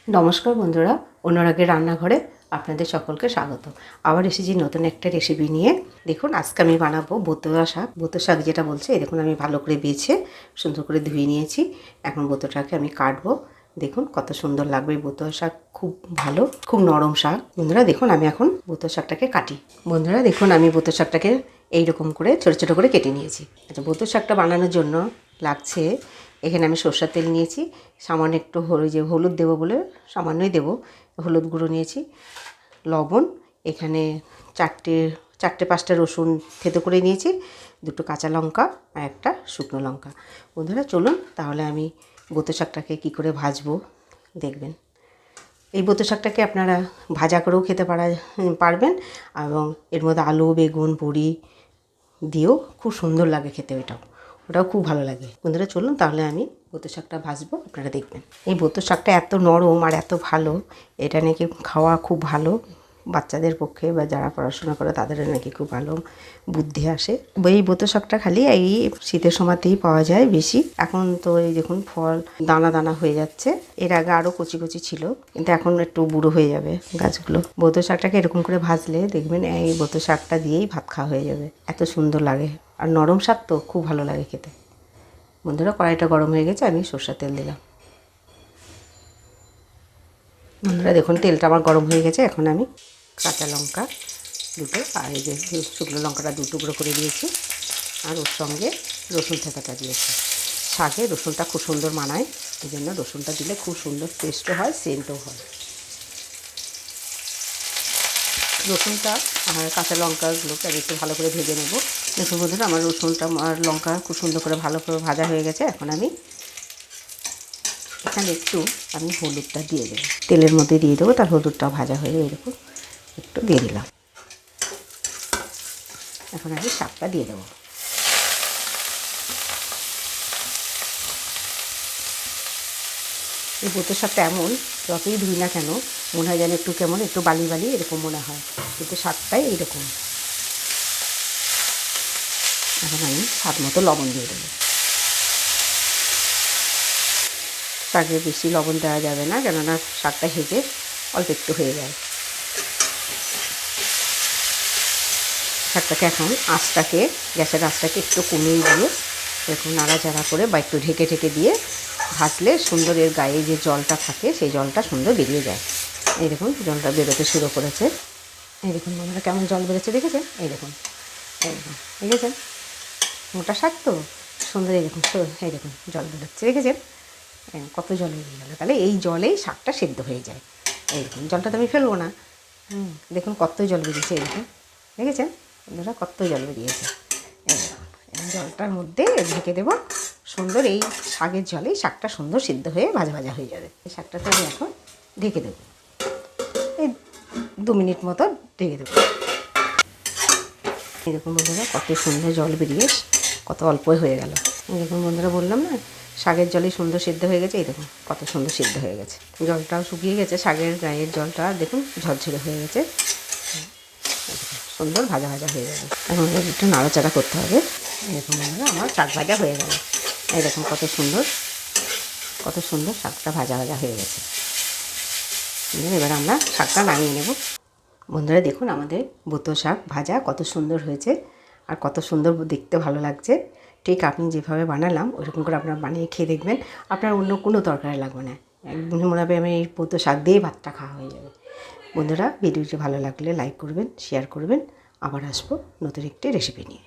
নমস্কার বন্ধুরা, অনুরাগের রান্নাঘরে আপনাদের সকলকে স্বাগত। আবার এসেছি নতুন একটা রেসিপি নিয়ে। দেখুন আজকে আমি বানাবো বোতয়া শাক। বোতো শাক যেটা বলছে, এই দেখুন আমি ভালো করে বেছে সুন্দর করে ধুয়ে নিয়েছি। এখন বোতোটাকে আমি কাটবো। দেখুন কত সুন্দর লাগবে। বোতয়া শাক খুব ভালো, খুব নরম শাক। বন্ধুরা দেখুন আমি এখন বোতয়া শাকটাকে কাটি। বন্ধুরা দেখুন আমি বোতয়া শাকটাকে এইরকম করে ছোটো ছোটো করে কেটে নিয়েছি। আচ্ছা, বোতয়া শাকটা বানানোর জন্য লাগছে, এখানে আমি সরষের তেল নিয়েছি, সামান্য একটু হলুদ দেবো বলে সামান্যই দেবো, হলুদ গুঁড়ো নিয়েছি, লবণ, এখানে চারটে পাঁচটা রসুন থেতো করে নিয়েছি, দুটো কাঁচা লঙ্কা আর একটা শুকনো লঙ্কা। বন্ধুরা চলুন তাহলে আমি বোতো শাকটাকে কী করে ভাজবো দেখবেন। এই বোতো শাকটাকে আপনারা ভাজা করেও খেতে পারবেন, এবং এর মধ্যে আলু, বেগুন, বড়ি দিয়েও খুব সুন্দর লাগে খেতে। ওটাও খুব ভালো লাগে। বন্ধুরা চলুন তাহলে আমি বোতো শাকটা ভাজবো, আপনারা দেখবেন। এই বোতো শাকটা এত নরম আর এত ভালো, এটা নাকি খাওয়া খুব ভালো বাচ্চাদের পক্ষে, বা যারা পড়াশোনা করে তাদের নাকি খুব ভালো বুদ্ধি আসে। এই বোতো শাকটা খালি এই শীতের সময়তেই পাওয়া যায় বেশি। এখন তো এই দেখুন ফল দানা দানা হয়ে যাচ্ছে। এর আগে আরও কচি কচি ছিল, কিন্তু এখন একটু বুড়ো হয়ে যাবে গাছগুলো। বোতো শাকটাকে এরকম করে ভাজলে দেখবেন এই বোতো শাকটা দিয়েই ভাত খাওয়া হয়ে যাবে, এত সুন্দর লাগে। আর নরম শাক তো খুব ভালো লাগে খেতে। বন্ধুরা কড়াইটা গরম হয়ে গেছে, আমি সরষের তেল দিলাম। বন্ধুরা দেখুন তেলটা আমার গরম হয়ে গেছে। এখন আমি কাঁচা লঙ্কা দুটো আর এই যে শুকনো লঙ্কাটা দু টুকরো করে দিয়েছি, আর ওর সঙ্গে রসুন থেঁতাটা দিয়েছি। শাকে রসুনটা খুব সুন্দর মানায়, এই জন্য রসুনটা দিলে খুব সুন্দর টেস্টও হয়, সেন্টও হয়। রসুনটা আর কাঁচা লঙ্কাগুলোকে আমি একটু ভালো করে ভেজে নেব। দেখুন বন্ধুরা আমার রসুনটা আর লঙ্কা খুব সুন্দর করে ভালো করে ভাজা হয়ে গেছে। এখন আমি এখানে একটু হলুদটা দিয়ে দেবো, তেলের মধ্যে দিয়ে দেবো, তার হলুদটা ভাজা হয়ে এরকম একটু দিয়ে দিলাম। এখন আমি শাকটা দিয়ে দেবো। এই বোতো শাকটা এমন, যতই ধুই না কেন মনে হয় যেন একটু কেমন একটু বালি বালি এরকম মনে হয়, কিন্তু শাকটাই এইরকম। এখন আমি স্বাদ মতো লবণ দিয়ে দেবো। শাকে বেশি লবণ দেওয়া যাবে না, কেননা শাকটা হেজে অল্প একটু হয়ে যায়। শাকটাকে এখন গ্যাসের আঁচটাকে একটু কমিয়ে দিয়ে এরকম নাড়াচাড়া করে বা একটু ঢেকে ঢেকে দিয়ে ভাজলে সুন্দর এর গায়ে যে জলটা থাকে সেই জলটা সুন্দর বেরিয়ে যায়। এই দেখুন জলটা বেরোতে শুরু করেছে। এই দেখুন বন্ধুরা কেমন জল বেরোচ্ছে, দেখেছেন? এই দেখুন দেখেছেন, মোটা শাক তো সুন্দর। এই দেখুন এই দেখুন জল বেরোচ্ছে, দেখেছেন কত জল বেরিয়ে গেলো। তাহলে এই জলেই শাকটা সেদ্ধ হয়ে যায়। এই দেখুন জলটা তো আমি ফেলবো না। দেখুন কত জল বেরিয়েছে, এই দেখুন দেখেছেন বন্ধুরা কত জল বেরিয়েছে। এই জলটার মধ্যে ঢেকে দেবো সুন্দর, এই শাকের জলেই শাকটা সুন্দর সিদ্ধ হয়ে ভাজা ভাজা হয়ে যাবে। এই শাকটাকে আমি এখন ঢেকে দেবো, এই 2 মিনিট মতো ঢেকে দেবো। এরকম বন্ধুরা কত সুন্দর জল বেরিয়ে কত অল্পই হয়ে গেল। এরকম বন্ধুরা বললাম না, শাকের জলেই সুন্দর সিদ্ধ হয়ে গেছে। এই দেখুন কত সুন্দর সিদ্ধ হয়ে গেছে, জলটাও শুকিয়ে গেছে, শাকের গায়ের জলটা দেখুন ঝরঝরে হয়ে গেছে, সুন্দর ভাজা ভাজা হয়ে যাবে। এখন একটু নাড়াচাড়া করতে হবে। এরকম বন্ধুরা আমার শাক ভাজা হয়ে গেল। এই দেখুন কত সুন্দর শাকটা ভাজা ভাজা হয়ে গেছে। এবার আমরা শাকটা নামিয়ে নেব। বন্ধুরা দেখুন আমাদের বোতো শাক ভাজা কত সুন্দর হয়েছে, আর কত সুন্দর দেখতে ভালো লাগছে। ঠিক আপনি যেভাবে বানালাম ওইরকম করে আপনারা বানিয়ে খেয়ে দেখবেন, আপনার অন্য কোনো তরকারি লাগবে না, একদম মনে হবে আমি এই বোতো শাক দিয়ে ভাতটা খাওয়া হয়ে যাবে। বন্ধুরা ভিডিওটি ভালো লাগলে লাইক করবেন, শেয়ার করবেন। আবার আসবো নতুন একটি রেসিপি নিয়ে।